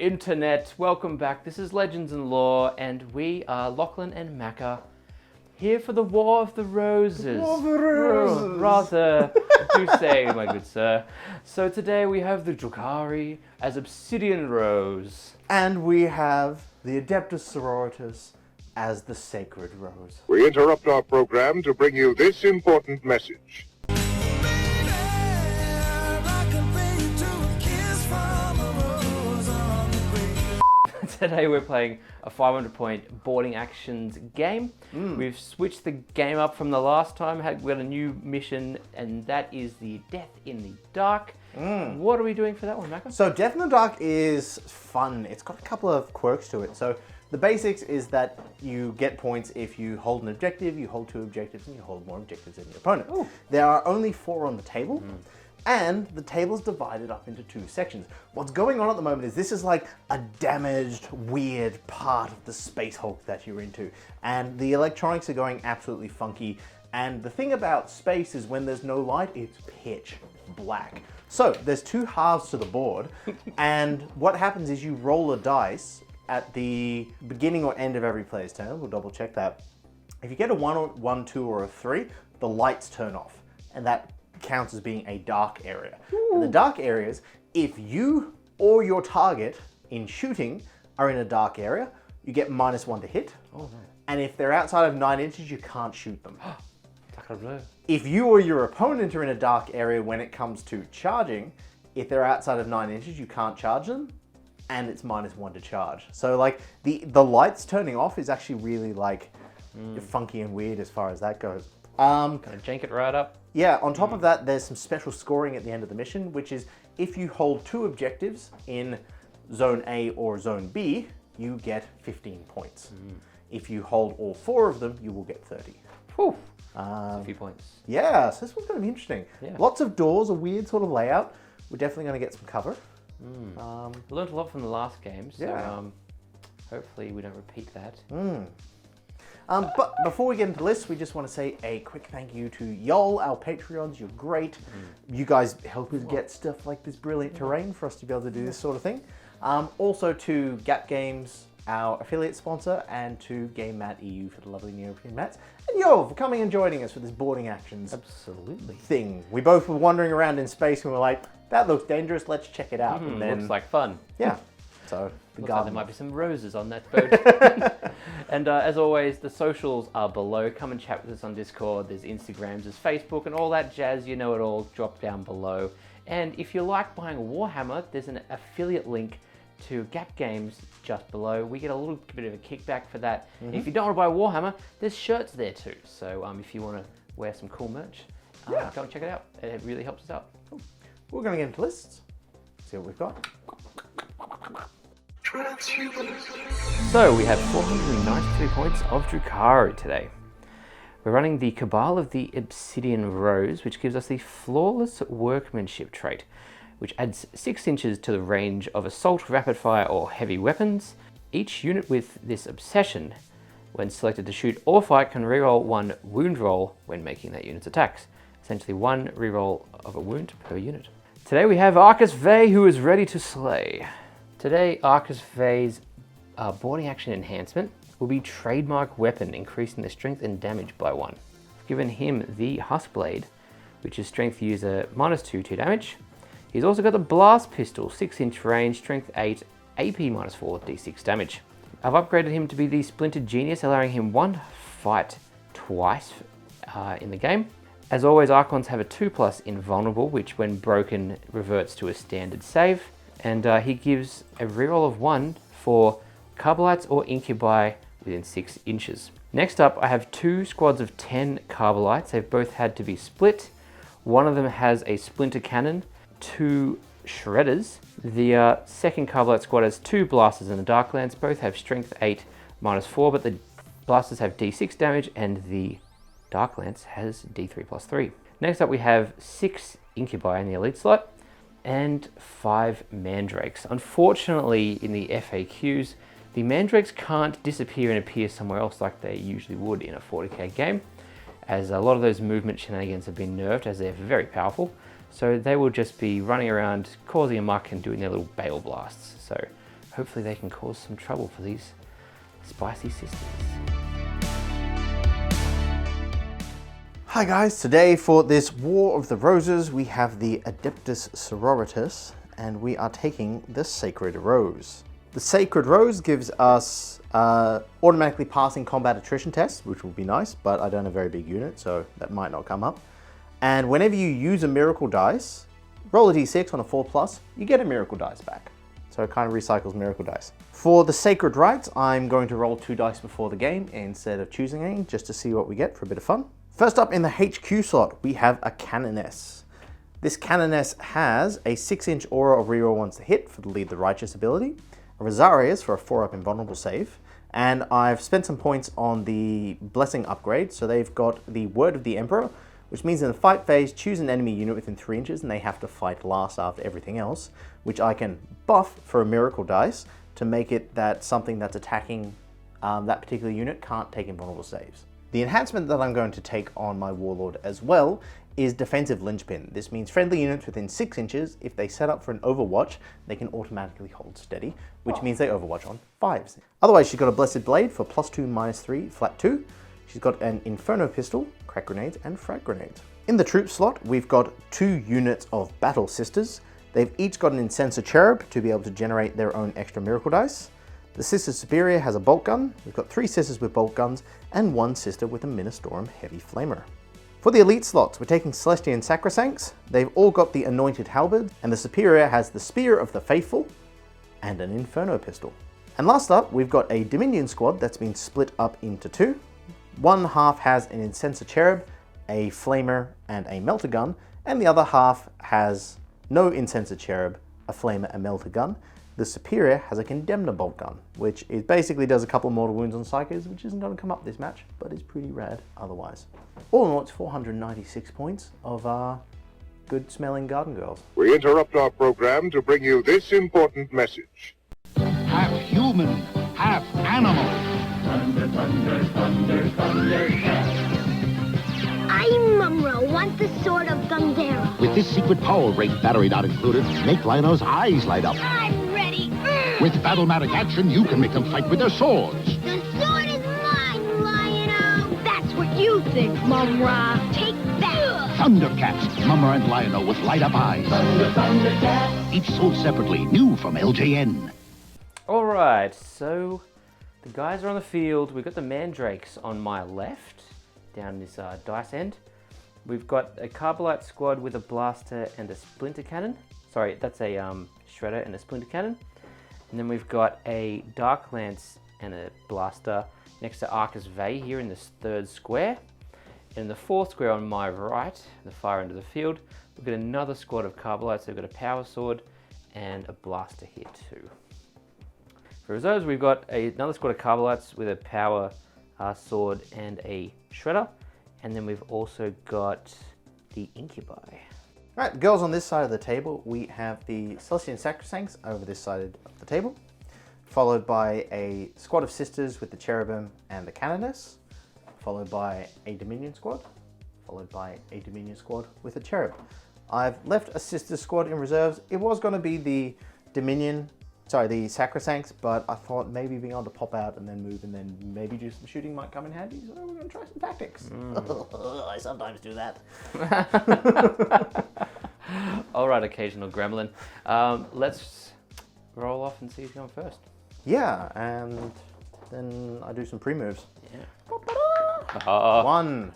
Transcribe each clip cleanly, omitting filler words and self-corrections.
internet. Welcome back. This is Legends and Lore, and we are Lachlan and Makka, here for the War of the Roses. War of the Roses! Rather, do say, my good sir. So today we have the Drukhari as Obsidian Rose. And we have the ADEPTA Sororitas as the Sacred Rose. We interrupt our program to bring you this important message. Today we're playing a 500-point boarding actions game. We've switched the game up from the last time. We got a new mission, and that is the Death in the Dark. What are we doing for that one, Makka? So Death in the Dark is fun. It's got a couple of quirks to it. So the basics is that you get points if you hold an objective, you hold 2 objectives, and you hold more objectives than your opponent. Ooh. There are only 4 on the table. And the table's divided up into 2 sections. What's going on at the moment is this is like a damaged, weird part of the Space Hulk that you're into. And the electronics are going absolutely funky. And the thing about space is when there's no light, it's pitch black. So there's 2 halves to the board. And what happens is you roll a dice at the beginning or end of every player's turn. We'll double check that. If you get a 1, 2, or a 3, the lights turn off. And that counts as being a dark area. And the dark areas, if you or your target in shooting are in a dark area, you get -1 to hit. Oh, no. And if they're outside of 9 inches, you can't shoot them. Dakota. If you or your opponent are in a dark area when it comes to charging, if they're outside of 9 inches, you can't charge them, and it's -1 to charge. So like the lights turning off is actually really like funky and weird as far as that goes. Gonna jank it right up. Yeah, on top of that, there's some special scoring at the end of the mission, which is if you hold 2 objectives in Zone A or Zone B, you get 15 points. If you hold all 4 of them, you will get 30. Whew. A few points. Yeah, so this one's going to be interesting. Yeah. Lots of doors, a weird sort of layout. We're definitely going to get some cover. Learned a lot from the last game, so Yeah. hopefully we don't repeat that. But before we get into the list, we just want to say a quick thank you to y'all, our Patreons. You're great. You guys help us get stuff like this brilliant terrain for us to be able to do this sort of thing. Also to Gap Games, our affiliate sponsor, and to Game Mat EU for the lovely European mats. And yo, for coming and joining us for this boarding actions Absolutely. thing. We both were wandering around in space and we're like, that looks dangerous, let's check it out. And then, Looks like fun. yeah. So the Looks like garden. there might be some roses on that boat. And as always, the socials are below. Come and chat with us on Discord. There's Instagrams, there's Facebook, and all that jazz. You know it all. Drop down below. And if you like buying a Warhammer, there's an affiliate link to Gap Games just below. We get a little bit of a kickback for that. And if you don't want to buy a Warhammer, there's shirts there too. So if you want to wear some cool merch, go and check it out. It really helps us out. Cool. We're going to get into lists. See what we've got. So we have 493 points of Drukhari today. We're running the Cabal of the Obsidian Rose, which gives us the Flawless Workmanship trait, which adds 6 inches to the range of assault, rapid fire, or heavy weapons. Each unit with this obsession, when selected to shoot or fight, can reroll 1 wound roll when making that unit's attacks. Essentially 1 reroll of a wound per unit. Today we have Arcus Vey, who is ready to slay. Today, Arcus Vey's boarding action enhancement will be trademark weapon, increasing the strength and damage by 1. I've given him the Husk Blade, which is strength user -2 damage. He's also got the Blast Pistol, 6-inch range, strength 8, AP -4, d6 damage. I've upgraded him to be the Splintered Genius, allowing him 1 fight twice in the game. As always, Archons have a 2+ invulnerable, which when broken reverts to a standard save. And he gives a reroll of 1 for Carbolites or Incubi within 6 inches. Next up, I have 2 squads of 10 Carbolites. They've both had to be split. One of them has a Splinter Cannon, 2 Shredders. The second Carbolite squad has 2 Blasters and the Darklands. Both have strength 8 -4, but the Blasters have d6 damage and the Darklands has d3 +3. Next up, we have 6 Incubi in the Elite slot and 5 Mandrakes. Unfortunately, in the FAQs, the Mandrakes can't disappear and appear somewhere else like they usually would in a 40k game, as a lot of those movement shenanigans have been nerfed as they're very powerful. So they will just be running around, causing a muck and doing their little Bale blasts. So Hopefully they can cause some trouble for these spicy sisters. Hi guys, today for this War of the Roses we have the ADEPTA Sororitas and we are taking the Sacred Rose. The Sacred Rose gives us automatically passing combat attrition tests, which will be nice, but I don't have a very big unit, so that might not come up. And whenever you use a miracle dice, roll a d6 on a 4+, you get a miracle dice back. So it kind of recycles miracle dice. For the Sacred Rites, I'm going to roll 2 dice before the game instead of choosing any, just to see what we get for a bit of fun. First up in the HQ slot, we have a Cannoness. This Cannoness has a 6-inch aura of reroll once to hit for the Lead the Righteous ability, a Rosarius for a 4-up invulnerable save, and I've spent some points on the Blessing upgrade, so they've got the Word of the Emperor, which means in the fight phase, choose an enemy unit within 3 inches and they have to fight last after everything else, which I can buff for a miracle dice to make it that something that's attacking that particular unit can't take invulnerable saves. The enhancement that I'm going to take on my Warlord as well is Defensive Linchpin. This means friendly units within 6 inches, if they set up for an Overwatch, they can automatically hold steady, which means they Overwatch on 5s. Otherwise, she's got a Blessed Blade for +2, -3, flat 2. She's got an Inferno Pistol, crack grenades, and frag grenades. In the troop slot, we've got 2 units of Battle Sisters. They've each got an Incenser Cherub to be able to generate their own extra miracle dice. The Sister Superior has a bolt gun. We've got 3 sisters with bolt guns and 1 sister with a Ministorum Heavy Flamer. For the elite slots, we're taking Celestian Sacrosancts. They've all got the Anointed Halberd, and the Superior has the Spear of the Faithful and an Inferno Pistol. And last up, we've got a Dominion squad that's been split up into 2. One half has an Incenser Cherub, a Flamer, and a Melter Gun, and the other half has no Incenser Cherub, a Flamer, and Melter Gun. The Superior has a Condemner Bolt Gun, which it basically does a couple of mortal wounds on Psychos, which isn't going to come up this match, but is pretty rad otherwise. All in all, it's 496 points of good smelling garden girls. We interrupt our program to bring you this important message. Half human, half animal. Thunder, thunder, thunder, thunder. I, Mumro, want the sword of Thundera. With this secret power ring battery not included, make Lionel's eyes light up. I'm ready. With Battlematic action, you can make them fight with their swords. The sword is mine, Lion-O. That's what you think, Mumra. Take that. Thundercats, Mummer and Lionel with light-up eyes. Thunder, Thundercats. Each sold separately, new from LJN. Alright, so the guys are on the field. We've got the Mandrakes on my left, down this dice end. We've got a Carbolite squad with a Blaster and a Splinter Cannon. Sorry, that's a Shredder and a Splinter Cannon. And then we've got a Dark Lance and a Blaster next to Arcus Vey here in this 3rd square. And in the 4th square on my right, the far end of the field, we've got another squad of Carbolites. They've got a Power Sword and a Blaster here too. For reserves, we've got another squad of Carbolites with a Power Sword and a Shredder. And then we've also got the Incubi. Alright, the girls on this side of the table, we have the Celestian Sacrosancts over this side of the table, followed by a squad of sisters with the Cherubim and the Cannoness, followed by a Dominion squad, followed by a Dominion squad with a Cherub. I've left a sister squad in reserves. It was going to be the the Sacrosancts, but I thought maybe being able to pop out and then move and then maybe do some shooting might come in handy, so we're going to try some tactics. I sometimes do that. Alright, occasional gremlin. Let's roll off and see who's going first. Yeah, and then I do some pre-moves. Yeah. 1,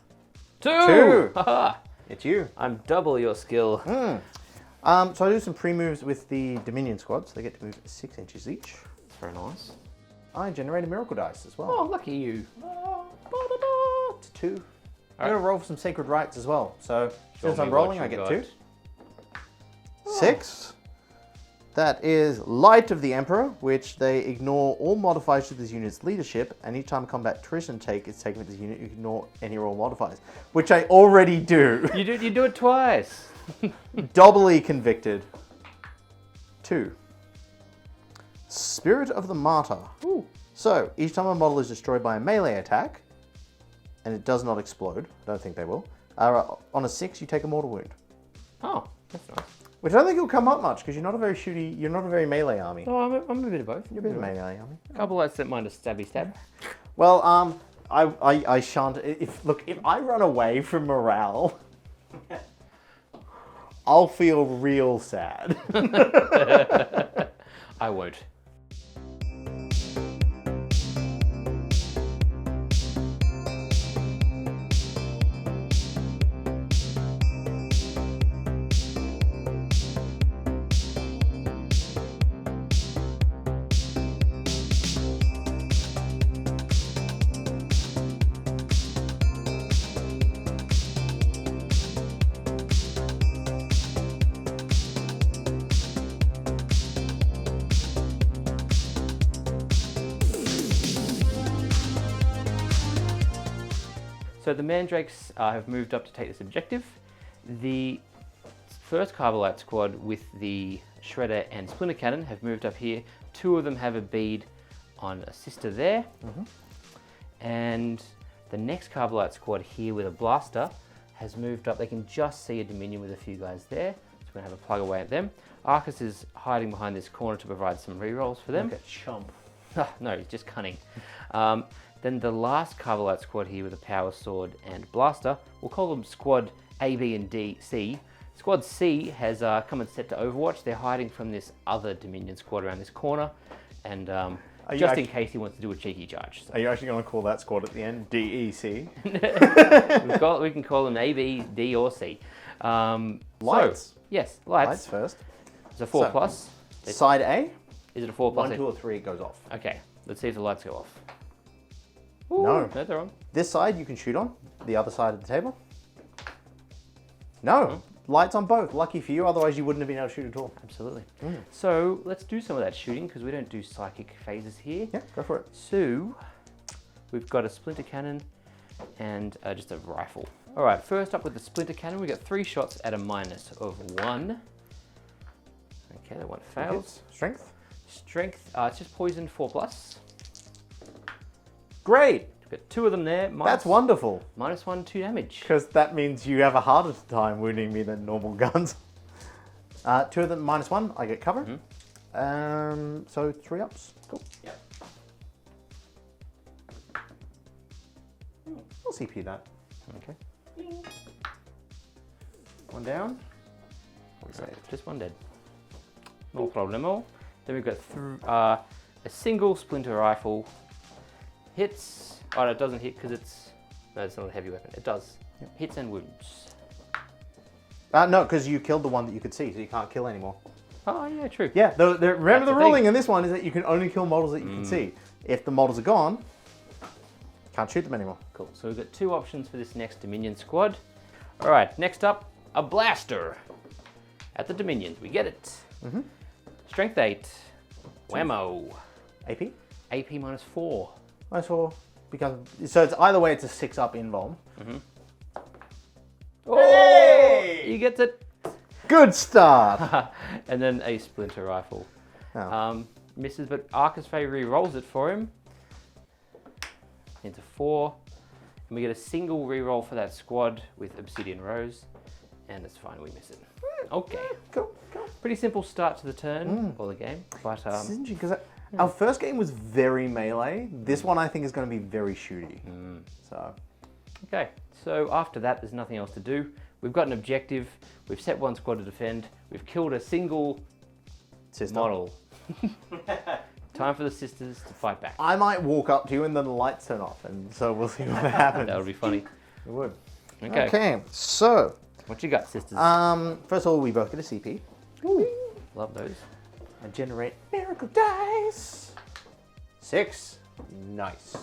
2! 2. It's you. I'm double your skill. So I do some pre-moves with the Dominion squad, so they get to move 6 inches each. That's very nice. I generate a miracle dice as well. Oh, lucky you. It's 2. I'm going to roll for some Sacred Rites as well. So since I'm rolling, I get 2. 6. That is Light of the Emperor, which they ignore all modifiers to this unit's leadership, and each time combat attrition is taken with this unit, you ignore any roll modifiers, which I already do. You do it twice. Doubly convicted. 2. Spirit of the Martyr. Ooh. So, each time a model is destroyed by a melee attack, and it does not explode, don't think they will, on a 6 you take a mortal wound. Oh, that's nice. Which I don't think will come up much because you're not a very shooty, you're not a very melee army. Oh, I'm a bit of both. You're a bit of a melee army. A couple lights that mind a stabby stab. Well, I shan't. If I run away from morale, I'll feel real sad. I won't. So the Mandrakes have moved up to take this objective. The first Carbolite squad with the Shredder and Splinter Cannon have moved up here. 2 of them have a bead on a sister there. And the next Carbolite squad here with a blaster has moved up. They can just see a Dominion with a few guys there. So we're going to have a plug away at them. Arcus is hiding behind this corner to provide some rerolls for them. Like a chump. No, he's just cunning. Then the last Carbolite squad here with a power sword and blaster, we'll call them squad A, B, and D, C. Squad C has come and set to Overwatch. They're hiding from this other Dominion squad around this corner, and just in case he wants to do a cheeky charge. So. Are you actually going to call that squad at the end DEC? We can call them A, B, D, or C. Lights. So, yes, lights. Lights first. It's a 4 So, plus. Side A. Is it a 4 plus? 1, 2, or 3 it goes off. Okay, let's see if the lights go off. Ooh, No. No, they're on. This side you can shoot on. The other side of the table. No. Lights on both. Lucky for you, otherwise you wouldn't have been able to shoot at all. Absolutely. So let's do some of that shooting because we don't do psychic phases here. Yeah, go for it. So we've got a Splinter Cannon and just a rifle. All right, first up with the Splinter Cannon, we got 3 shots at a minus of 1. Okay, that one fails. Strength. Strength, it's just poison 4 plus. Great. We've got 2 of them there. That's wonderful. Minus 1, 2 damage. Because that means you have a harder time wounding me than normal guns. 2 of them minus 1, I get cover. So 3 ups. Cool. Yep. I'll CP that. Okay. 1 down. Just 1 dead. No problemo. Then we've got a single Splinter rifle. Hits. Oh, no, it doesn't hit because it's not a heavy weapon. It does. Yep. Hits and wounds. No, because you killed the one that you could see, so you can't kill anymore. Oh, yeah, true. Yeah, remember the the ruling thing. in this one is that you can only kill models that you can see. If the models are gone, can't shoot them anymore. Cool. So we've got 2 options for this next Dominion squad. All right, next up, a blaster. At the Dominions, we get it. Strength 8. Whammo. AP? AP minus 4. Minus 4. So it's either way, it's a 6 up invuln. Oh, Hey! he gets it. Good start. And then a Splinter rifle. Oh. Misses, but Arcus Avery rolls it for him. Into 4. And we get a single reroll for that squad with Obsidian Rose. And it's fine, we miss it. Okay. Cool. Pretty simple start to the turn or the game. But This is interesting because our first game was very melee. This one I think is going to be very shooty. So okay, so after that, there's nothing else to do. We've got an objective. We've set 1 squad to defend. We've killed a single sister. model. Time for the sisters to fight back. I might walk up to you and then the lights turn off, and so we'll see what happens. That would be funny. It would. Okay. Okay. So What you got, sisters? first of all, we both get a CP. Love those. And generate miracle dice. 6. Nice.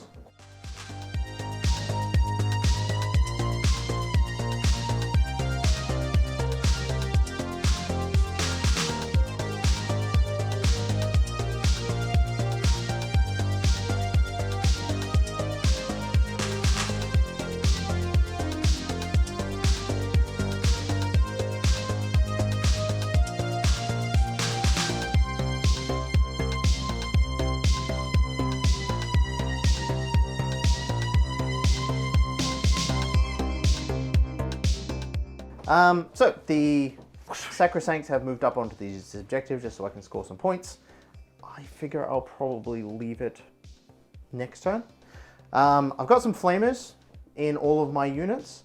So the Sacrosancts have moved up onto these objectives just so I can score some points. I figure I'll probably leave it next turn. I've got some flamers in all of my units,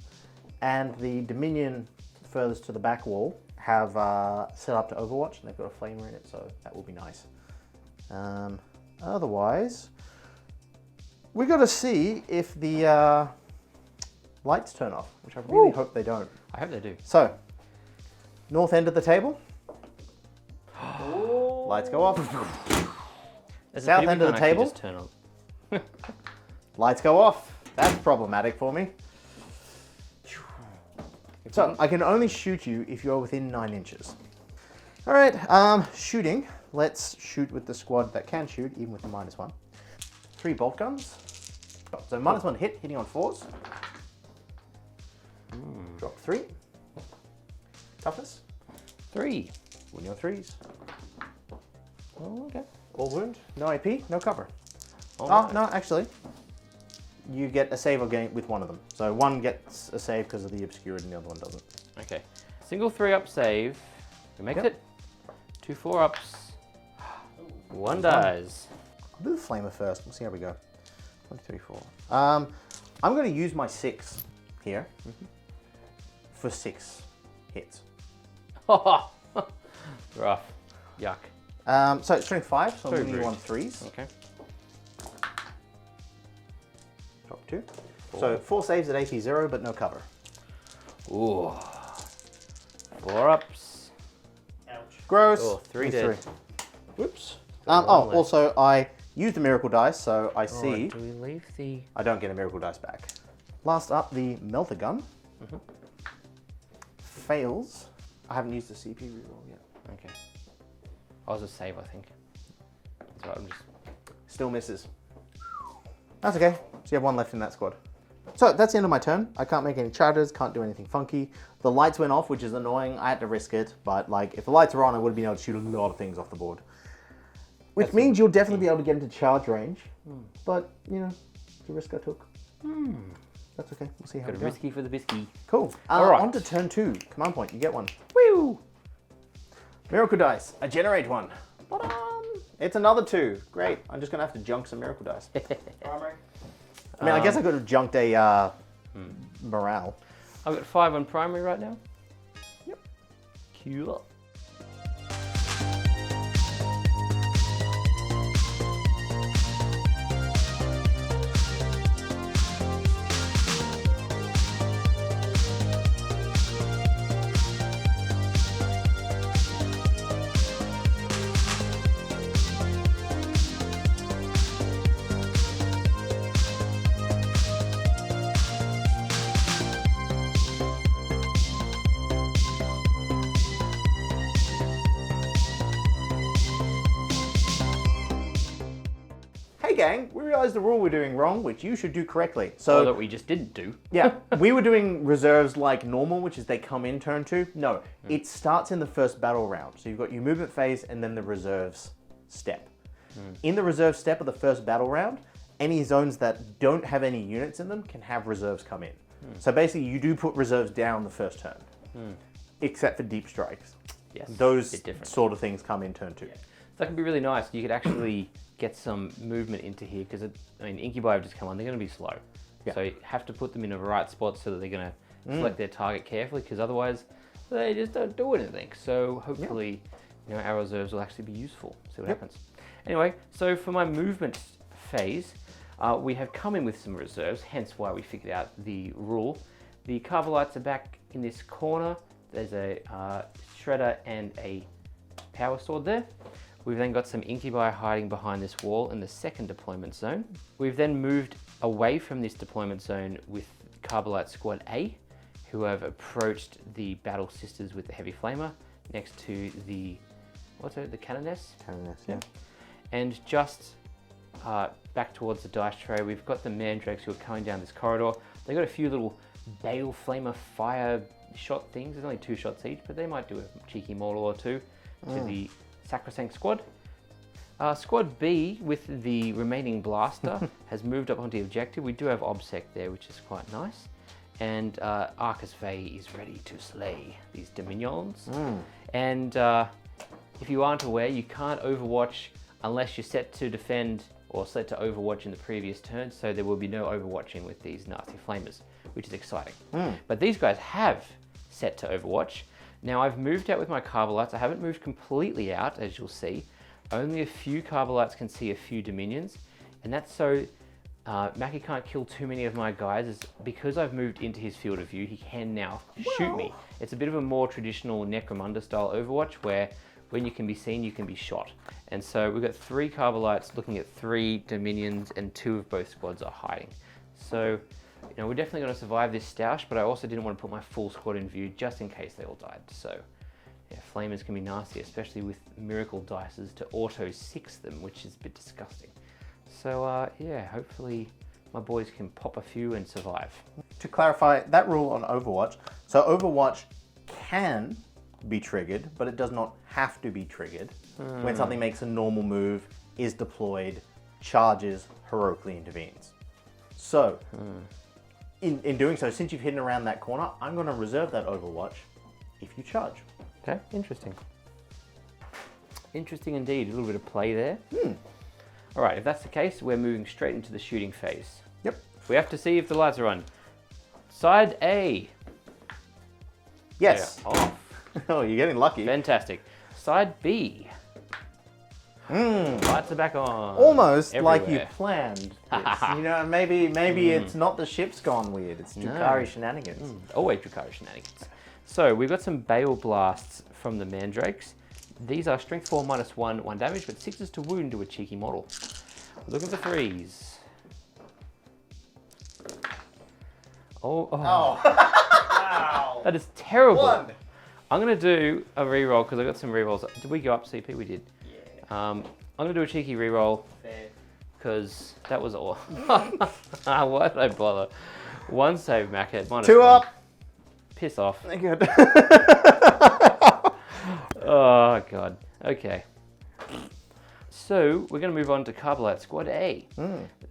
and the Dominion furthest to the back wall have set up to Overwatch, and they've got a flamer in it, so that will be nice. Otherwise, we got to see if the lights turn off, which I really hope they don't. I hope they do. So, north end of the table. Lights go off. South end of the table. Just turn on. Lights go off. That's problematic for me. So, I can only shoot you if you're within 9 inches. All right, shooting. Let's shoot with the squad that can shoot, even with the -1. 3 bolt guns. So -1 hit, hitting on 4s. Drop 3. Toughness. 3. Win your 3s. Oh, okay. All wound, no AP, no cover. Oh, Oh, no, actually. You get a save again with one of them. So one gets a save because of the obscurity and the other one doesn't. Okay. Single 3-up save. Who makes it? 2 4-ups. 1 dies. I'll do the flamer first. We'll see how we go. 1, 2, 3, 4. I'm going to use my 6 here for 6 hits. Rough. Yuck. So it's strength 5, so I'm Very giving you rude. on 3s. Okay. Drop 2. So 4 saves at AP 0, but no cover. Ooh. 4-ups. Gross. Oh, 3 With dead. 3. Whoops. one Oh, left. also I used the miracle dice, so I see. Do we leave the... I don't get a miracle dice back. Last up, the melter gun. Fails. I haven't used the CP reroll yet. Okay. I was a save, I think. That's right, I'm just... Still misses. That's okay. So you have 1 left in that squad. So that's the end of my turn. I can't make any charges, can't do anything funky. The lights went off, which is annoying. I had to risk it, but like if the lights were on, I would have been able to shoot a lot of things off the board. Which means you'll definitely be able to get into charge range. But, you know, the risk I took. That's okay. We'll see how Got it a goes. risky for the bisky. Cool. All right. On to turn 2. Command point. You get 1. Woo! Miracle dice. I generate 1. It's another 2. Great. I'm just going to have to junk some miracle dice. I mean, I guess I could have junked a morale. I've got 5 on primary right now. Yep. Cool. Hey gang, we realized the rule we're doing wrong, which you should do correctly. Or So that we just didn't do. yeah, we were doing reserves like normal, which is they come in turn 2. No, it starts in the first battle round. So you've got your movement phase and then the reserves step. In the reserve step of the first battle round, any zones that don't have any units in them can have reserves come in. So basically you do put reserves down the first turn, except for deep strikes. Yes. Those bit different. sort of things come in turn 2. So that can be really nice. You could actually get some movement into here because, I mean, Incubi have just come on. They're going to be slow. Yeah. So you have to put them in the right spot so that they're going to select their target carefully because otherwise they just don't do anything. So hopefully, you know, our reserves will actually be useful. See what happens. Anyway, so for my movement phase, we have come in with some reserves, hence why we figured out the rule. The Carvelites are back in this corner. There's a Shredder and a Power Sword there. We've then got some Incubi hiding behind this wall in the second deployment zone. We've then moved away from this deployment zone with Carbolite Squad A, who have approached the Battle Sisters with the Heavy Flamer next to the, what's it, the Cannoness? Cannoness, yeah. And just back towards the dice tray, we've got the Mandrakes who are coming down this corridor. They've got a few little Bale Flamer fire shot things. There's only 2 shots each, but they might do a cheeky mortal or 2 to the Sacrosanct squad. Squad B, with the remaining blaster, has moved up onto the objective. We do have OBSEC there, which is quite nice. and Arcus Vey is ready to slay these Dominions. And if you aren't aware, you can't Overwatch unless you're set to defend or set to Overwatch in the previous turn, so there will be no Overwatching with these nasty flamers, which is exciting. But these guys have set to Overwatch. Now I've moved out with my Carbolites. I haven't moved completely out, as you'll see. Only a few Carbolites can see a few Dominions, and that's so Mackie can't kill too many of my guys. Because I've moved into his field of view, he can now shoot me. It's a bit of a more traditional Necromunda style Overwatch, where when you can be seen, you can be shot. And so we've got 3 Carbolites looking at 3 Dominions, and 2 of both squads are hiding. So, you know, we're definitely going to survive this stoush, but I also didn't want to put my full squad in view just in case they all died. So, yeah, Flamers can be nasty, especially with Miracle Dices to auto 6 them, which is a bit disgusting. So, yeah, hopefully my boys can pop a few and survive. To clarify that rule on Overwatch, so Overwatch can be triggered, but it does not have to be triggered when something makes a normal move, is deployed, charges, heroically intervenes. So, in doing so, since you've hidden around that corner, I'm going to reserve that Overwatch if you charge. Okay, interesting. Interesting indeed. A little bit of play there. All right, if that's the case, we're moving straight into the shooting phase. Yep. We have to see if the lights are on. Side A. Yes. They're off. Oh, you're getting lucky. Fantastic. Side B. Lights are back on. Almost like you everywhere. planned this. You know, maybe it's not the ship's gone weird. It's Drukhari shenanigans. Always Drukhari shenanigans. So we've got some Bale Blasts from the Mandrakes. These are strength 4 -1, 1 damage, but 6s to wound to a cheeky model. We're looking for 3s. Oh. Wow. That is terrible. 1. I'm going to do a reroll because I got some rerolls. Did we go up CP? We did. Yeah. I'm going to do a cheeky reroll because that was all. Why did I bother? 1 save, Macca. -2 up. Piss off. Good. Oh, God. Okay. So, we're going to move on to Carbolite Squad A.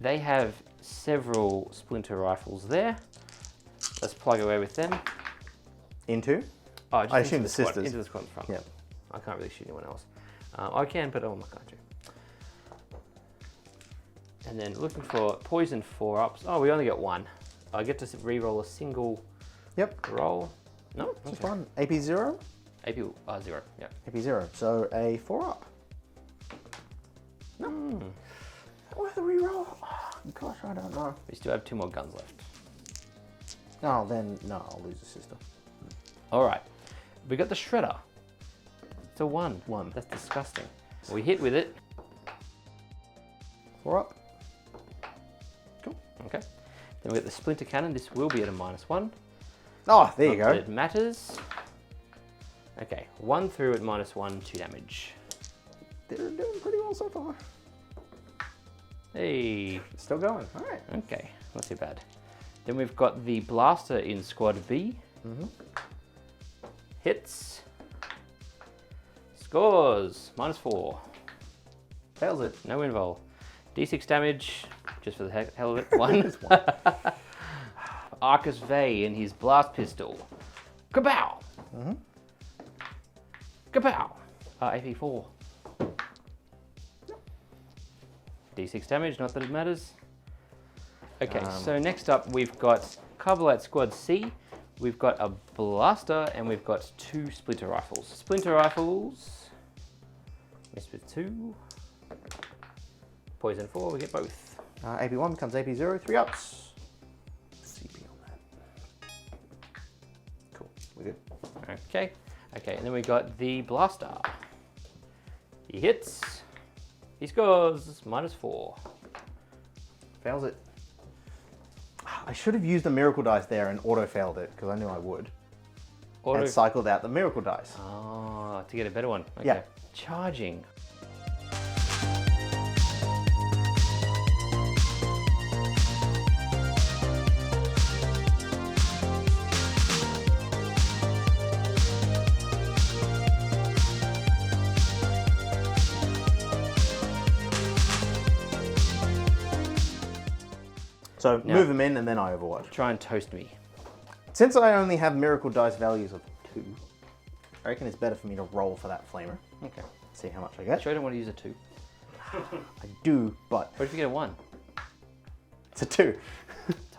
They have several splinter rifles there. Let's plug away with them. Into? Oh, just I into assume the squad, sisters. Into the squad in front. Yeah. I can't really shoot anyone else. I can, but I'm not going to. And then looking for poison 4-ups. Oh, we only get 1. I get to re-roll a single roll. No, Just 1. AP 0? AP 0, yeah. AP 0. So a 4-up. No. Where's the reroll? Oh, gosh, I don't know. We still have 2 more guns left. Oh, then no, I'll lose a sister. All right. We got the Shredder. It's a 1. 1. That's disgusting. We hit with it. 4-up. Cool. Okay. Then we got the Splinter Cannon. This will be at a -1. Oh, there you Not go. that it matters. Okay. 1 through at -1, 2 damage. They're doing pretty well so far. Hey. Still going. All right. Okay. Not too bad. Then we've got the Blaster in Squad B. Hits. Scores. -4. Fails it. No invul. D6 damage, just for the hell of it. 1. Arcus Vey in his blast pistol. Kapow! Kapow! AP 4. D6 damage, not that it matters. Okay, so next up we've got Carbolite Squad C. We've got a Blaster and we've got 2 Splinter Rifles. Splinter Rifles. Missed with 2. Poison 4, we get both. AP 1 becomes AP 0, 3-ups. CP on that. Cool, we're good. Okay, okay, and then we got the Blaster. He hits. He scores. -4. Fails it. I should have used the miracle dice there and auto-failed it, because I knew I would. And cycled out the miracle dice. Oh, to get a better one. Okay. Yeah. Charging. So Now- move them in and then I overwatch. Try and toast me. Since I only have miracle dice values of 2, I reckon it's better for me to roll for that flamer. Okay. See how much I get. Sure, I don't want to use a 2. I do, but What if you get a 1? it's a 2.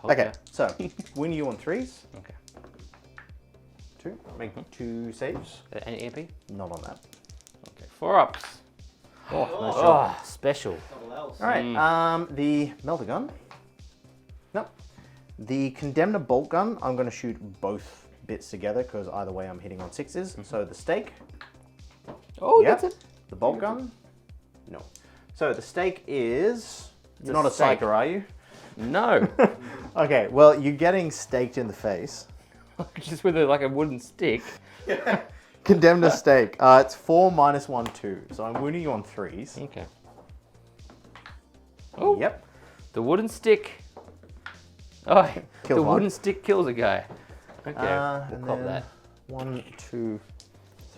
Told Okay, ya. so win you on 3s. Okay. 2. Make 2 saves. Any MP? Not on that. Okay. 4 ups. Oh, nice job. Oh, special. All right. The melter gun. Nope. The condemner bolt gun. I'm going to shoot both bits together because either way I'm hitting on 6s. So the stake. Oh, Yep. that's it. The bolt gun. No. So the stake is. You're not a stake. psyker, are you? No. Okay. Well, you're getting staked in the face. Just with like a wooden stick. Condemner stake. It's 4 minus 1, 2. So I'm wounding you on 3s. Okay. Oh. Yep. The wooden stick. Oh, Kills the one. wooden stick kills a guy. Okay, And we'll cop then that. 1, 2,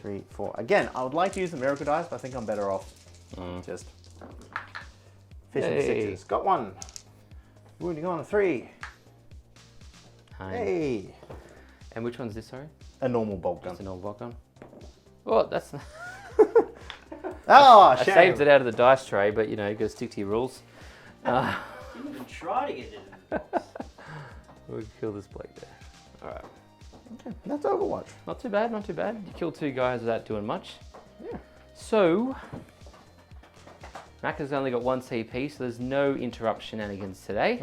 3, 4. Again, I would like to use the miracle dice, but I think I'm better off just fishing Hey. 6s. Got 1. Wounding on a 3. Hein. Hey. And which one's this, sorry? A normal bolt gun. It's an old bolt gun. Well, that's... Oh, I shame. saved it out of the dice tray, but you know, you gotta stick to your rules. Didn't even try to get it. We'll kill this bloke there. Alright. Okay, that's Overwatch. Not too bad, not too bad. You killed 2 guys without doing much. Yeah. So, Mac has only got 1 CP, so there's no interrupt shenanigans today.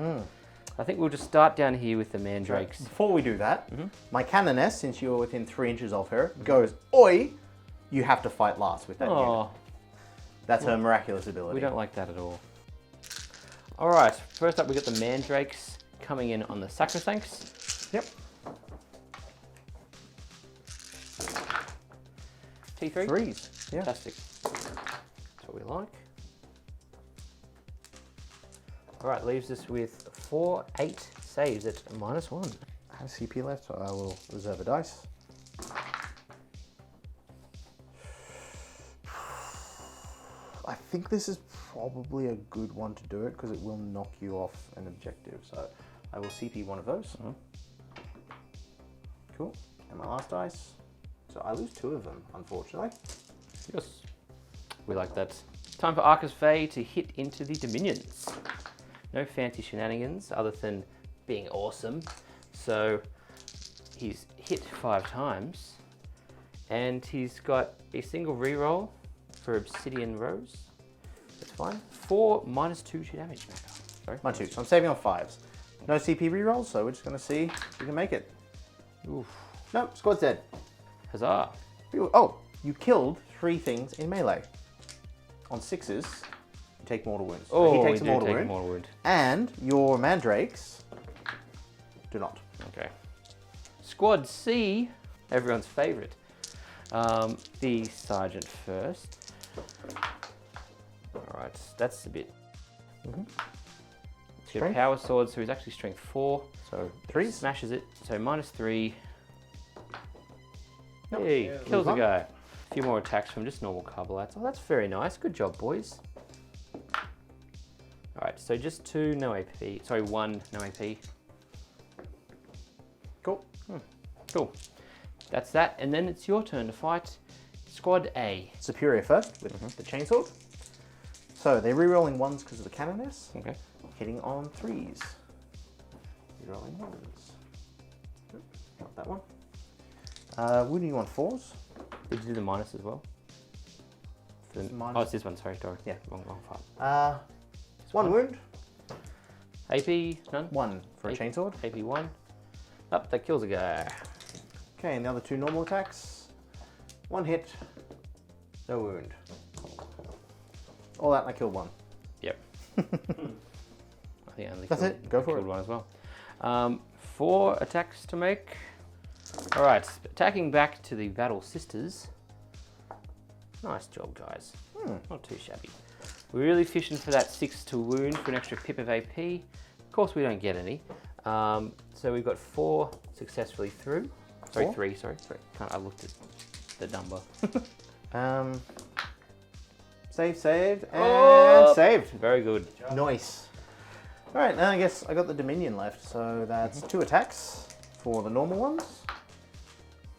I think we'll just start down here with the mandrakes. Before we do that, my cannoness, since you're within 3 inches of her, goes, Oi! You have to fight last with that unit. Oh, That's her miraculous ability. we don't like that at all. Alright, first up we got the mandrakes coming in on the sacrosancts. Yep. T3? 3s. Yeah. Fantastic. That's what we like. Alright, leaves us with 4, 8 saves at -1. I have CP left, so I will reserve a dice. I think this is probably a good one to do it because it will knock you off an objective. So I will CP one of those. Cool. And my last dice. So I lose 2 of them, unfortunately. Yes. We like that. Time for Arcus Faye to hit into the Dominions. No fancy shenanigans other than being awesome. So he's hit 5 times and he's got a single reroll for Obsidian Rose. That's fine. 4 minus 2 to damage. Sorry. My 2. So I'm saving on 5s. No CP rerolls, so we're just going to see if we can make it. Oof. No, squad's dead. Huzzah. Oh, you killed 3 things in melee. On 6s, you take mortal wounds. So Oh, he takes we a do mortal take wound. a mortal wound. And your mandrakes do not. Okay. Squad C, everyone's favourite. The sergeant first. Alright, that's a bit. He's got a Strength? power sword, so he's actually strength 4. So 3s. Smashes it, so -3. Nope. Hey, Yeah, kills a move on. guy. A few more attacks from just normal carbolites. Oh, that's very nice. Good job, boys. Alright, so just 2, no AP. Sorry, 1, no AP. Cool. Cool. That's that, and then it's your turn to fight Squad A. Superior first with the chainsword. So they're rerolling 1s because of the cannoness. Okay. Hitting on 3s. Rerolling 1s. Oop, not that one. Wounding you on 4s. Did you do the minus as well? For the, Minus. oh, it's this one, sorry. Yeah. Wrong file. 1 wound. AP, none? 1 for a AP. chainsword. AP 1. Up, that kills a guy. Okay, and the other 2 normal attacks. 1 hit. No wound. All that and I killed 1. Yep. I think I only That's killed, it, go I for killed it. 1 as well. 4 attacks to make. Alright, attacking back to the Battle Sisters. Nice job, guys. Not too shabby. We're really fishing for that 6 to wound for an extra pip of AP. Of course, we don't get any. So we've got 4 successfully through. Sorry, 4? 3, sorry. I looked at the number. Saved, and Oh! saved. Very good. Nice. All right, now I guess I got the Dominion left, so that's 2 attacks for the normal ones.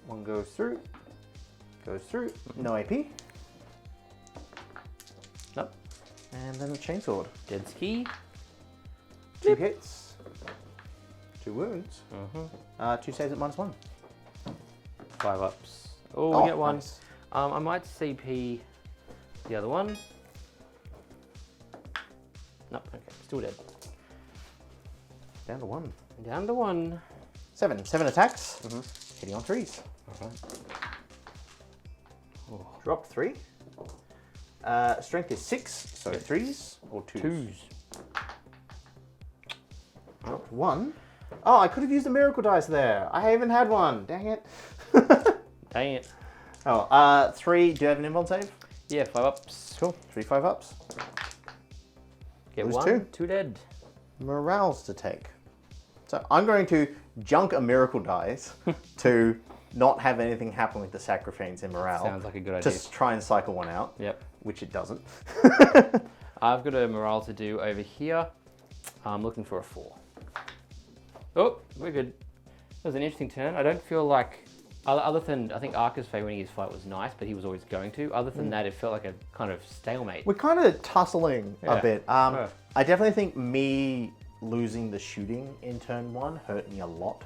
One goes through, no AP. Nope. And then a chainsword. Dead ski. 2 hits, 2 wounds, 2 saves at -1. 5 ups. Oh, we get 1. Nice. I might CP the other one. Nope, okay, still dead. Down to 1. Down to 1. 7 attacks, hitting on 3s. Dropped 3. Strength is 6, so 3s or 2s? 2s. Dropped 1. Oh, I could have used a miracle dice there. I haven't had one. Dang it. Dang it. Oh, 3. Do you have an invuln save? Yeah, 5 ups. Cool. 3 5 ups. Get Lose 1. 2. 2 dead. Morales to take. So I'm going to junk a miracle dice to not have anything happen with the sacrifice in morale. Sounds like a good idea. To try and cycle one out. Yep. Which it doesn't. I've got a morale to do over here. I'm looking for a 4. Oh, we're good. That was an interesting turn. I don't feel like, other than, I think Arca's winning his fight was nice, but he was always going to. Other than that, it felt like a kind of stalemate. We're kind of tussling a Yeah. bit. Yeah. I definitely think me losing the shooting in turn 1 hurt me a lot.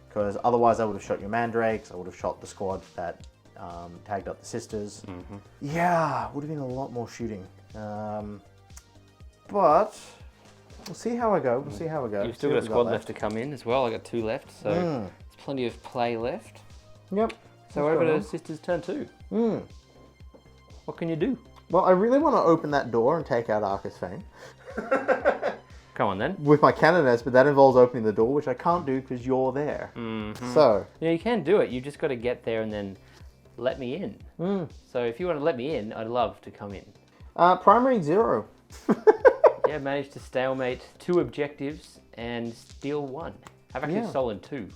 Because otherwise I would have shot your mandrakes, I would have shot the squad that tagged up the sisters. Yeah, would have been a lot more shooting. But we'll see how I go. We'll see how I go. You've still got a squad left to come in as well. I got 2 left, so there's plenty of play left. Yep. So over to Sisters turn 2. What can you do? Well, I really want to open that door and take out Arca's Fane Come on then. with my cannoners, but that involves opening the door, which I can't do because you're there. So, Yeah, you can do it. You just got to get there and then let me in. So if you want to let me in, I'd love to come in. primary 0. Yeah, managed to stalemate 2 objectives and steal 1. I've actually Yeah. stolen 2.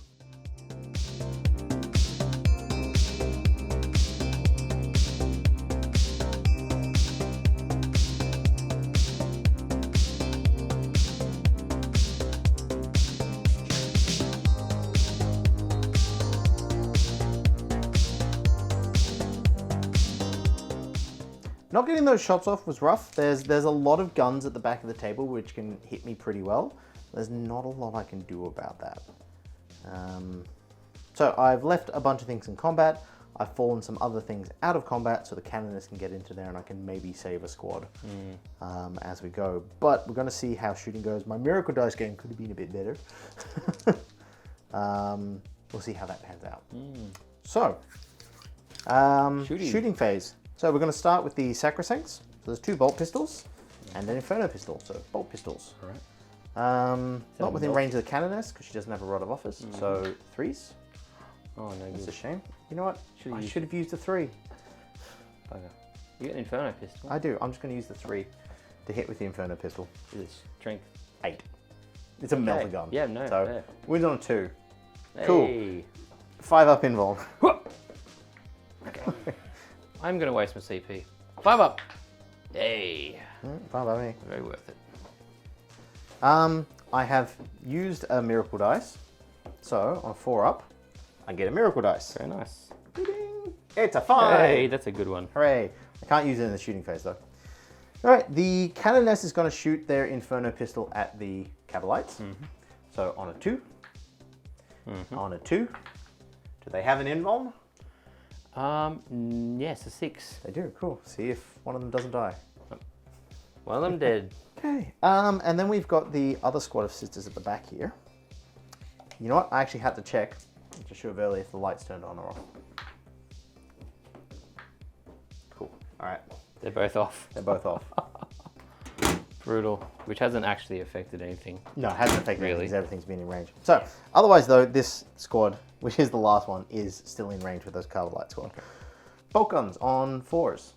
Not getting those shots off was rough. There's a lot of guns at the back of the table which can hit me pretty well. There's not a lot I can do about that. So I've left a bunch of things in combat. I've fallen some other things out of combat so the cannoners can get into there and I can maybe save a squad as we go. But we're going to see how shooting goes. My Miracle Dice game could have been a bit better. We'll see how that pans out. So, shooting phase. So we're going to start with the Sacrosancts. So there's 2 bolt pistols and an Inferno pistol. So bolt pistols. All right. Not within range of the Cannoness because she doesn't have a Rod of Office. So 3s. Oh, no That's a good. shame. You know what? I should have used the 3. Bugger. You get an Inferno pistol. I do. I'm just going to use the 3 to hit with the Inferno pistol. It's strength. 8. It's a melter gun. Yeah, no, So fair. wins on a 2. Cool. Hey. 5 up invuln. Okay. I'm going to waste my CP. 5 up. Yay. 5 up me. Very worth it. I have used a Miracle Dice. So on a 4 up, I get a Miracle Dice. Very nice. Ding. It's a 5. Hey, that's a good one. Hooray. I can't use it in the shooting phase though. All right, the Cannoness is going to shoot their Inferno pistol at the Cavalites. So on a 2. On a 2. Do they have an invuln? Yes, a 6. They do, cool. See if one of them doesn't die. One of them dead. Okay, and then we've got the other squad of sisters at the back here. You know what? I actually had to check, just show early if the lights turned on or off. Cool, all right. They're both off. They're both off. Brutal. Which hasn't actually affected anything. No, it hasn't affected Really? anything because everything's been in range. So, otherwise though, this squad, which is the last one, is still in range with those Cavalite squad. Okay. Bolt guns on 4s.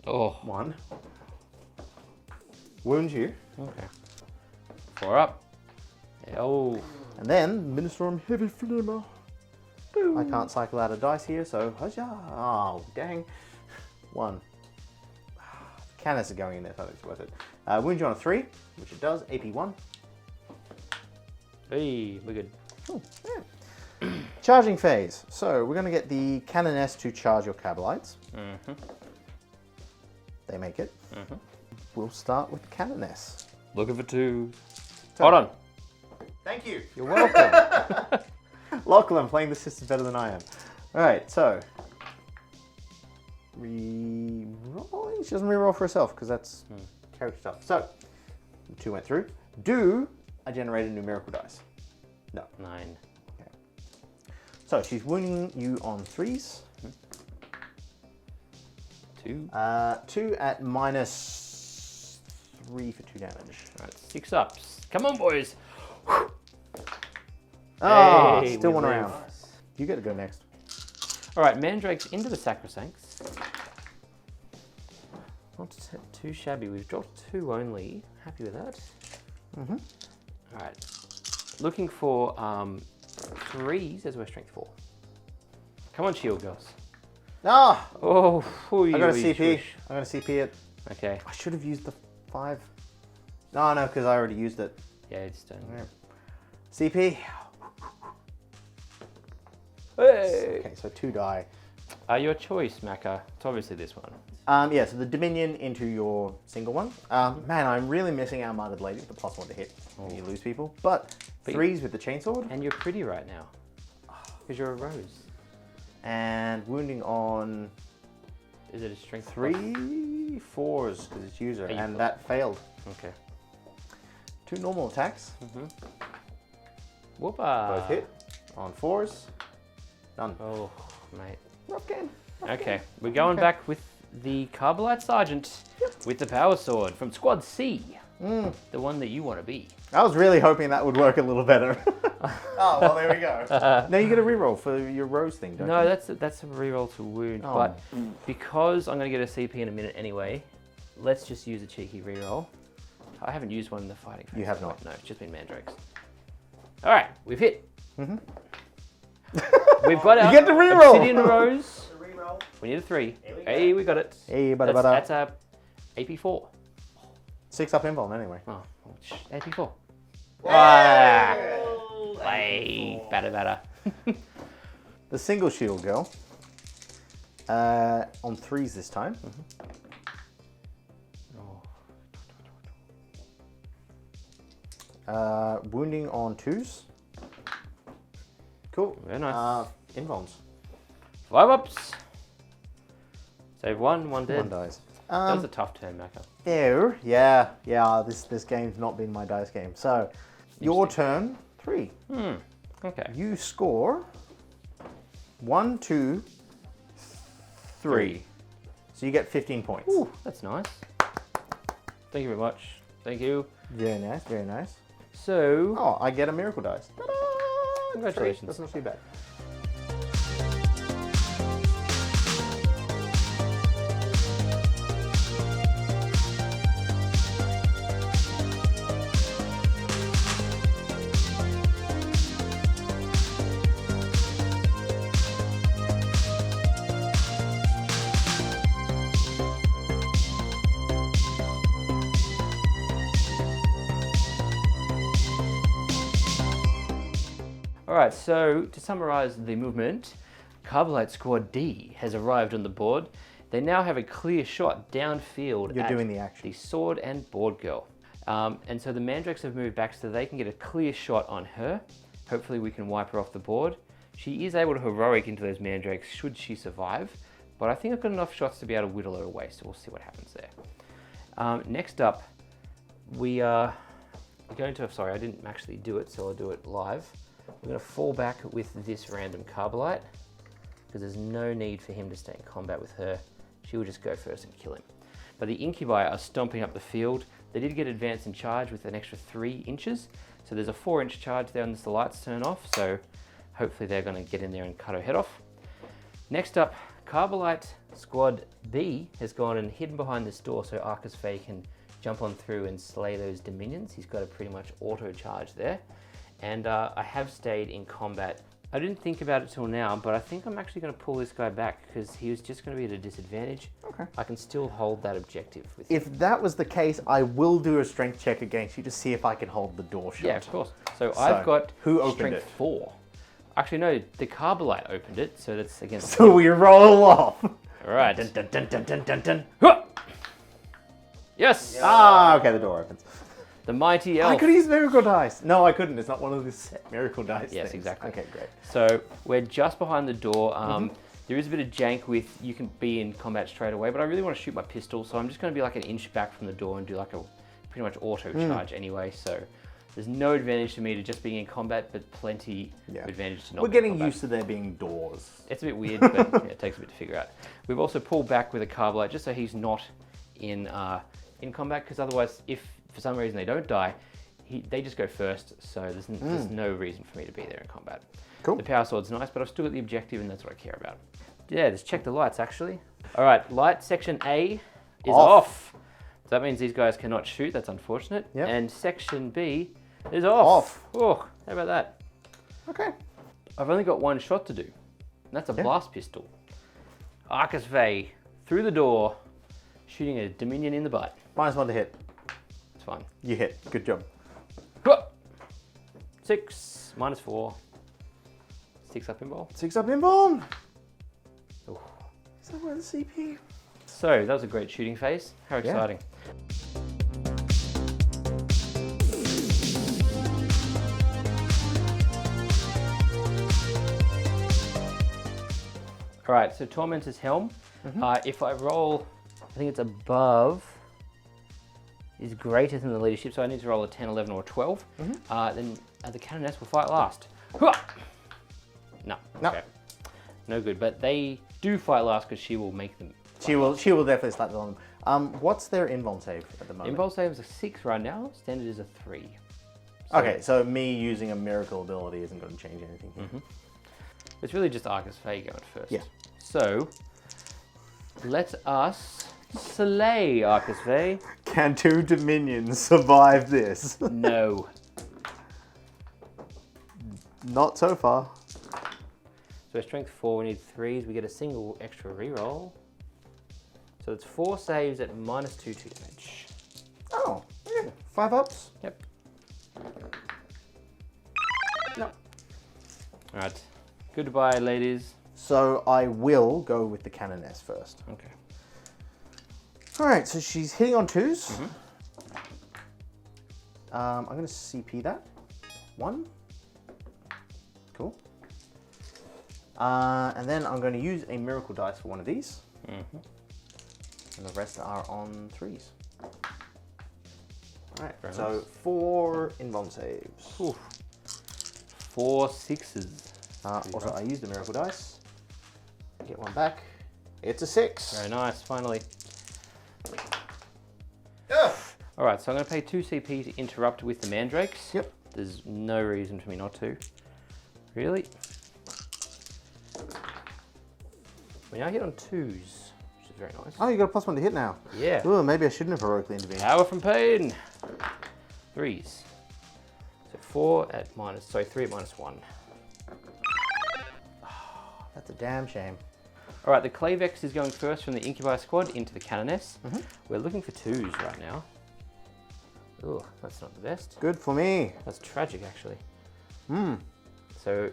Oh. 1. Wounds you. Okay. 4 up. Oh. And then, Ministorum Heavy Flamer. I can't cycle out a dice here, so huzzah. Oh, dang. 1. Cannons are going in there, so it's worth it. Wound you on a 3, which it does, AP 1. Hey, we're good. Charging phase. So we're going to get the Cannoness to charge your Cabalites. They make it. We'll start with Cannoness. Looking for 2. Hold on. Thank you. You're welcome. Lachlan playing the system better than I am. All right, so re-rolling. She doesn't re-roll for herself because that's character stuff. So 2 went through. I generated numerical dice. No. 9. Okay. So she's wounding you on 3s. 2. 2 at -3 for 2 damage. Right, 6 ups. Come on, boys. Ah, Hey, still we one live. around. You get to go next. All right, Mandrakes into the Sacrosancts. Not too shabby. We've dropped 2 only. Happy with that. All right. Looking for 3s as we're strength 4. Come on, shield girls. Ah! Oh, I got a CP. I got a CP it. Okay. I should have used the 5. No, because I already used it. Yeah, it's done. Right. CP. Hey! Okay, so 2 die. Your choice, Macca. It's obviously this one. Yeah, so the Dominion into your single one. Man, I'm really missing our Martyred Lady with the +1 to hit when you lose people. But 3s with the chainsword. And you're pretty right now. Because you're a rose. And wounding on Is it a strength? 3 4s because it's user. Hey, you And got- that failed. Okay. 2 normal attacks. Whoopa. Both hit. On 4s. Done. Oh, mate. Rough game. Okay, we're going back with the Carbolite Sergeant with the Power Sword from Squad C. The one that you want to be. I was really hoping that would work a little better. Oh, well, there we go. Now you get a reroll for your rose thing, don't No, you? that's a reroll to wound, Oh. but because I'm going to get a CP in a minute anyway, let's just use a cheeky reroll. I haven't used one in the fighting phase. You have not. No, it's just been Mandrakes. All right, we've hit. We've got our get the reroll. Obsidian Rose. The reroll. We need a 3. Here we go. Hey, we got it. Hey, bada bada. That's a AP4. 6 up invuln anyway. Oh, AP4. Ah, hey, batter. The single shield girl. On 3s this time. Wounding on 2s. Cool. Very nice. Invulns. 5 ups. Save 1 dead. 1 dies. That was a tough turn, Macca. There. Yeah. This game's not been my dice game. So, your turn. 3. Okay. You score 1, 2, 3. So you get 15 points. Ooh, that's nice. Thank you very much. Thank you. Very nice, very nice. So, Oh, I get a miracle dice. Ta-da! Congratulations. 3. That's not too bad. alright, so to summarize the movement, Carbolite Squad D has arrived on the board. They now have a clear shot downfield You're at doing the action. the sword and board girl. And so the Mandrakes have moved back so they can get a clear shot on her. Hopefully we can wipe her off the board. She is able to heroic into those Mandrakes should she survive, but I think I've got enough shots to be able to whittle her away, so we'll see what happens there. Next up, we are going to, sorry, I didn't actually do it, so I'll do it live. We're going to fall back with this random Carbolite, because there's no need for him to stay in combat with her. She will just go first and kill him. But the Incubi are stomping up the field. They did get advanced in charge with an extra 3 inches, so there's a 4-inch charge there unless the lights turn off, so hopefully they're going to get in there and cut her head off. Next up, Carbolite Squad B has gone and hidden behind this door so Arcus Faye can jump on through and slay those Dominions. He's got a pretty much auto charge there. And I have stayed in combat I didn't think about it till now, but I think I'm actually going to pull this guy back because he was just going to be at a disadvantage. Okay. I can still hold that objective with If that was the case, I will do a strength check against you to see if I can hold the door shut. Yeah, of course. So I've got who opened strength it? 4. Actually, no, the Carbolite opened it, so that's against. So we roll off. All right. Dun, dun, dun, dun, dun, dun, dun. Huh! Yes. Ah, okay, the door opens. The mighty elf. I could use miracle dice. No, I couldn't. It's not one of the set miracle dice. Yes, things. exactly. Okay, great. So we're just behind the door. There is a bit of jank with you can be in combat straight away, but I really want to shoot my pistol, so I'm just going to be like an inch back from the door and do like a pretty much auto charge anyway. So there's no advantage to me to just being in combat, but plenty of advantage to not. We're be in getting combat. used to there being doors. It's a bit weird, but yeah, it takes a bit to figure out. We've also pulled back with a Carbolite just so he's not in combat, because otherwise, if for some reason they don't die, they just go first, so there's no reason for me to be there in combat. Cool. The power sword's nice, but I've still got the objective, and that's what I care about. Yeah, let's check the lights, actually. All right, light section A is off. So that means these guys cannot shoot. That's unfortunate. Yep. And section B is off. Oh, how about that? Okay. I've only got one shot to do. And that's a blast pistol. Arcus Vey, through the door, shooting a Dominion in the butt. -1 to hit. It's fine. You hit. Good job. 6, -4. 6 up in ball. 6 up in bomb. Ooh. Is that worth the CP? So, that was a great shooting phase. How exciting. All right, so Tormentor's Helm. If I roll, I think it's above, is greater than the leadership, so I need to roll a 10, 11, or 12. Then the Canoness will fight last. No. Okay. No good, but they do fight last because she will make them. She will definitely slap them on. What's their invuln save at the moment? Invuln save is a 6 right now. Standard is a 3. Okay, so me using a miracle ability isn't going to change anything here. It's really just Arcus Vey going first. Yeah. So, let us slay Arcus Vey. Can 2 Dominions survive this? No. Not so far. So strength 4, we need 3s. We get a single extra reroll. So it's 4 saves at -2 damage. Oh, yeah. 5 ups? Yep. No. All right. Goodbye, ladies. So I will go with the Canoness first. Okay. All right, so she's hitting on 2s. I'm going to CP that. 1. Cool. And then I'm going to use a miracle dice for one of these. And the rest are on 3s. All right, Very so nice. 4 invuln saves. Oof. 4 6s. Also, I used the miracle dice. Get one back. It's a 6. Very nice, finally. Ugh. All right, so I'm going to pay 2 CP to interrupt with the mandrakes. Yep. There's no reason for me not to. Really? We now hit on 2s, which is very nice. Oh, you got a +1 to hit now. Yeah. Ooh, maybe I shouldn't have heroically intervened. Power from pain. 3s. So 3 at -1. That's a damn shame. All right, the Clavex is going first from the Incubi squad into the Canoness. We're looking for 2s right now. Ooh, that's not the best. Good for me. That's tragic, actually. So,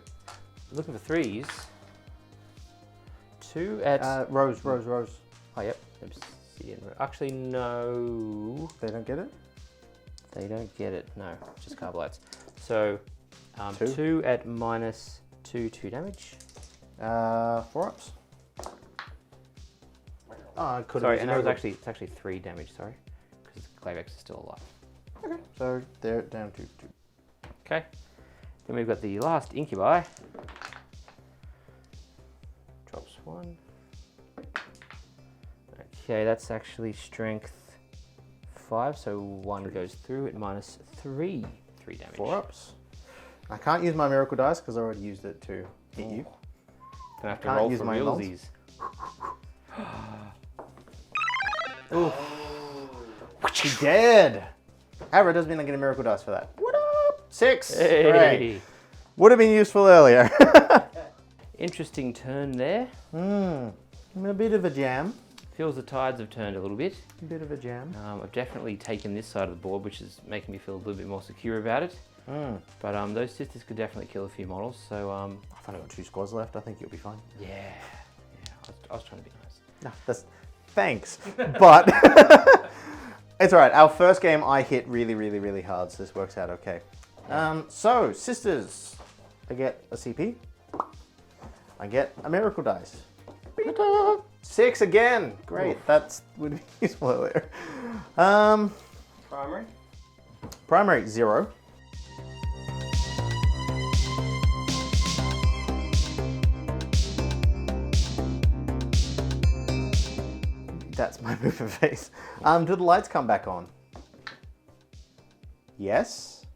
looking for 3s. 2 at... Rose. Oh, yep. Obsidian. Actually, no. They don't get it? They don't get it. No, just Carbolites. So, 2? 2 at -2 damage. 4 ups. Oh, I could Sorry, have. and that was it's actually 3 damage, sorry. Because Clavex is still alive. Okay, so they're down to 2. Okay. Then we've got the last Incubi. Drops 1. Okay, that's actually strength 5, so 1 goes through at -3 damage. 4 ups. I can't use my miracle dice because I already used it to hit you. Gonna have to Can't roll use for my invulns. realsies. She's dead. However, it doesn't mean I get a miracle dice for that. What up? 6. Hey. Hooray. Would have been useful earlier. Interesting turn there. A bit of a jam. Feels the tides have turned a little bit. A bit of a jam. I've definitely taken this side of the board, which is making me feel a little bit more secure about it. But those sisters could definitely kill a few models, so... I've only got 2 squads left, I think you'll be fine. Yeah. I was trying to be nice. No, that's... Thanks. But... it's alright, our first game I hit really, really, really hard, so this works out okay. So, sisters. I get a CP. I get a miracle dice. 6 again. Great. That would be useful earlier. Primary. Primary 0. That's my movement phase. Do the lights come back on? Yes.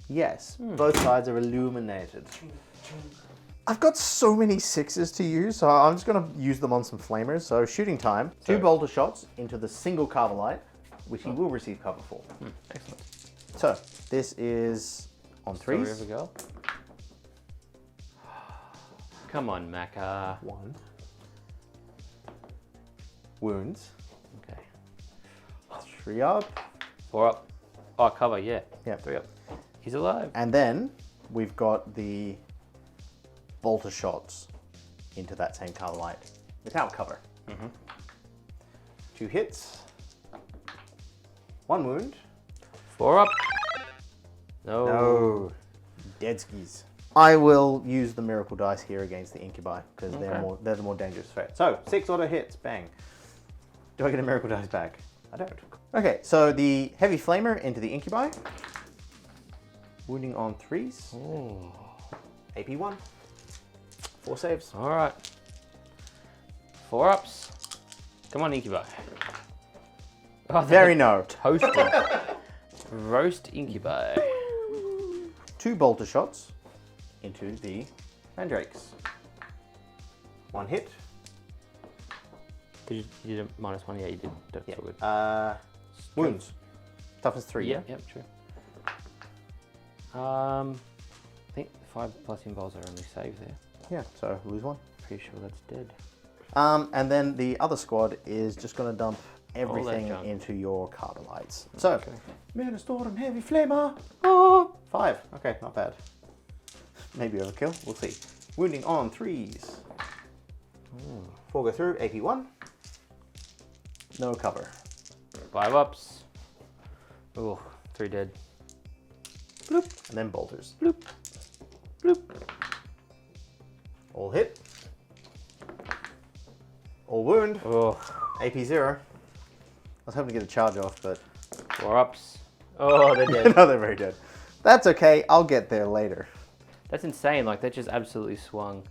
Yes. Both sides are illuminated. I've got so many 6s to use, so I'm just going to use them on some flamers. So shooting time, 2 bolter shots into the single cover light, which he will receive cover for. Excellent. So this is on 3s. Story of a girl. Come on, Macca. 1. Wounds. Okay. 3 up. 4 up. Oh, cover, yeah. Yeah. 3 up. He's alive. And then we've got the bolter shots into that same color light without cover. 2 hits. 1 wound. 4 up. No. No. Dead skis. I will use the miracle dice here against the incubi because they're the more dangerous threat. So 6 auto hits, bang. Do I get a miracle dice back? I don't. Okay, so the heavy flamer into the incubi. Wounding on 3s. Oh. AP 1. 4 saves. All right. 4 ups. Come on, Incubi. Oh, Very no. Toasted. Roast Incubi. 2 bolter shots into the mandrakes. 1 hit. Did you did a -1? Yeah, you did. That's Yeah. all good. Wounds. Toughness 3. Yeah, yep, true. I think 5+ involves our only save there. Yeah, so lose 1. Pretty sure that's dead. And then the other squad is just going to dump everything junk. into your carbon lights. So, Okay. Man of Storm, Heavy Flamer. Oh, 5. Okay, not bad. Maybe overkill. We'll see. Wounding on 3s. 4 go through. AP 1. No cover. 5 ups. Oh, 3 dead. Bloop. And then bolters. Bloop. Bloop. All hit. All wound. Oh, AP 0. I was hoping to get a charge off, but 4 ups. Oh, they're dead. no, they're very dead. That's okay. I'll get there later. That's insane. Like, that just absolutely swung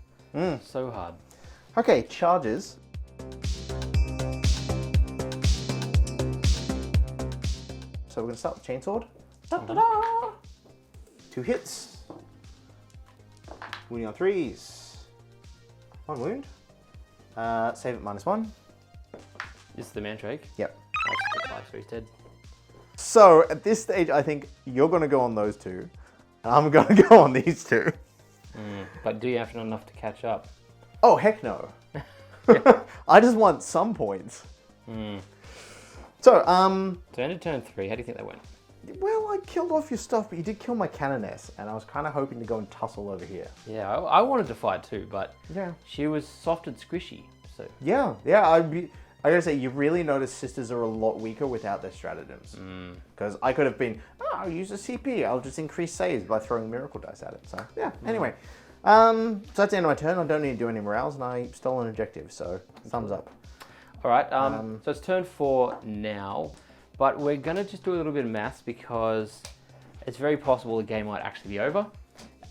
so hard. Okay, charges. So we're going to start with Chainsword. Da-da-da! 2 hits. Wounding on 3s. 1 wound. Save at -1. This is the Mandrake. Yep. I just did 5, so he's dead. So at this stage, I think you're going to go on those 2. And I'm going to go on these 2. But do you have enough to catch up? Oh, heck no. I just want some points. So, So end of turn 3, how do you think that went? well, I killed off your stuff, but you did kill my Cannoness, and I was kind of hoping to go and tussle over here. Yeah, I wanted to fight too, but Yeah. she was soft and squishy. So Yeah, I gotta say, you really notice sisters are a lot weaker without their stratagems. Because I could have been, I'll use a CP, I'll just increase saves by throwing miracle dice at it. So, yeah, anyway. So that's the end of my turn. I don't need to do any morales, and I stole an objective, so thumbs up. all right, so it's turn 4 now, but we're gonna just do a little bit of maths because it's very possible the game might actually be over.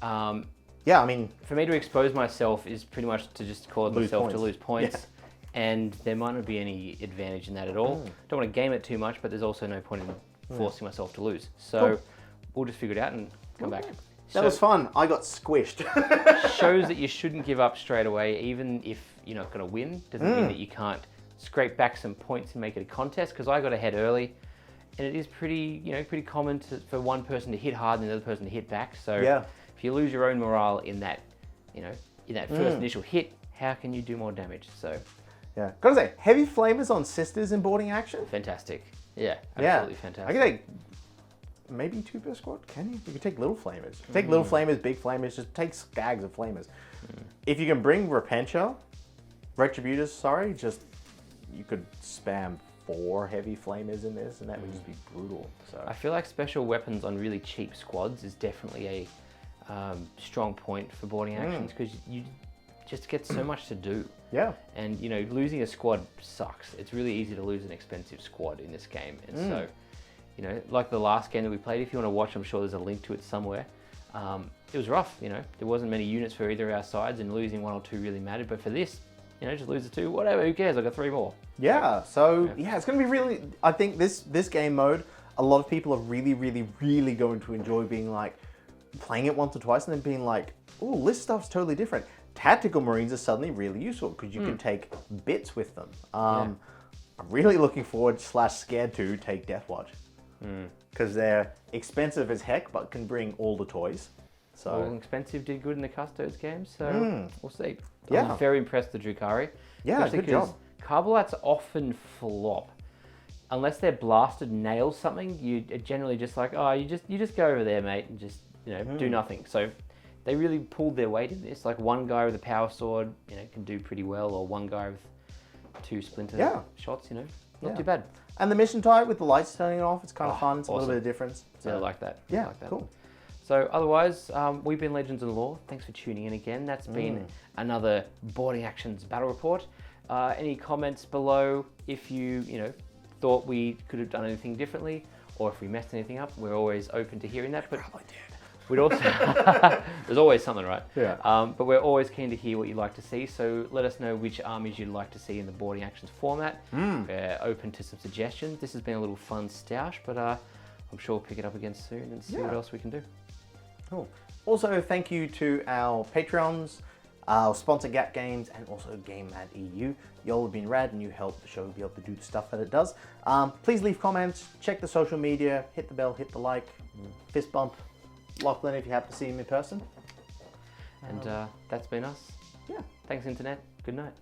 Yeah, I mean, For me to expose myself is pretty much to just cause Lose myself to points. lose points. Yeah. And there might not be any advantage in that at all. Don't want to game it too much, but there's also no point in forcing myself to lose. So we'll just figure it out and come back. that was fun. I got squished. Shows that you shouldn't give up straight away, even if you're not going to win. Doesn't mean that you can't scrape back some points and make it a contest. Because I got ahead early, and it is pretty, pretty common for one person to hit hard and the other person to hit back. So Yeah. if you lose your own morale in that, you know, in that first initial hit, how can you do more damage? So, Yeah. Gotta say, heavy flamers on sisters in boarding action. fantastic. Yeah, absolutely I fantastic. can take maybe 2 per squad. Can you? You can take little flamers. Take little flamers, big flamers. Just take skags of flamers. If you can bring Retributors, sorry, just you could spam 4 heavy flamers in this, and that would just be brutal. So I feel like special weapons on really cheap squads is definitely a strong point for boarding actions because you just get so much to do. yeah, And you know, losing a squad sucks. It's really easy to lose an expensive squad in this game, and so you know, like the last game that we played. If you want to watch, I'm sure there's a link to it somewhere. It was rough. You know, there wasn't many units for either of our sides, and losing 1 or 2 really mattered. But for this, you know, just lose the 2, whatever. Who cares? I got 3 more. yeah. So yeah, it's gonna be really. I think this game mode, a lot of people are really going to enjoy being like playing it once or twice, and then being like, oh, this stuff's totally different. Tactical Marines are suddenly really useful because you can take bits with them. I'm really looking forward / scared to take Death Watch because they're expensive as heck, but can bring all the toys. So All expensive did good in the Custodes game, so we'll see. Yeah. I'm very impressed with Drukhari. Yeah, especially good job. 'cause Carbolats often flop. Unless they're blasted nail something, you generally just like, oh, you just go over there, mate, and just, you know, do nothing. So they really pulled their weight in this. Like one guy with a power sword, you know, can do pretty well, or one guy with 2 splinter shots, you know, not too bad. And the mission type with the lights turning off, it's kind of fun. It's a little awesome. bit of difference. So I like that. I Yeah, like that. cool. So otherwise, we've been Legends and Lore. Thanks for tuning in again. That's been another Boarding Actions battle report. Any comments below if you thought we could have done anything differently, or if we messed anything up? We're always open to hearing that. But Probably did. we'd also there's always something, right? Yeah. But we're always keen to hear what you'd like to see. So let us know which armies you'd like to see in the Boarding Actions format. We're open to some suggestions. This has been a little fun stoush, but I'm sure we'll pick it up again soon and see what else we can do. Cool. Also, thank you to our Patreons, our sponsor Gap Games, and also GameMad.eu. Y'all have been rad and you help the show be able to do the stuff that it does. Please leave comments, check the social media, hit the bell, hit the like, fist bump Lachlan if you happen to see him in person. And that's been us. Yeah. Thanks, Internet. Good night.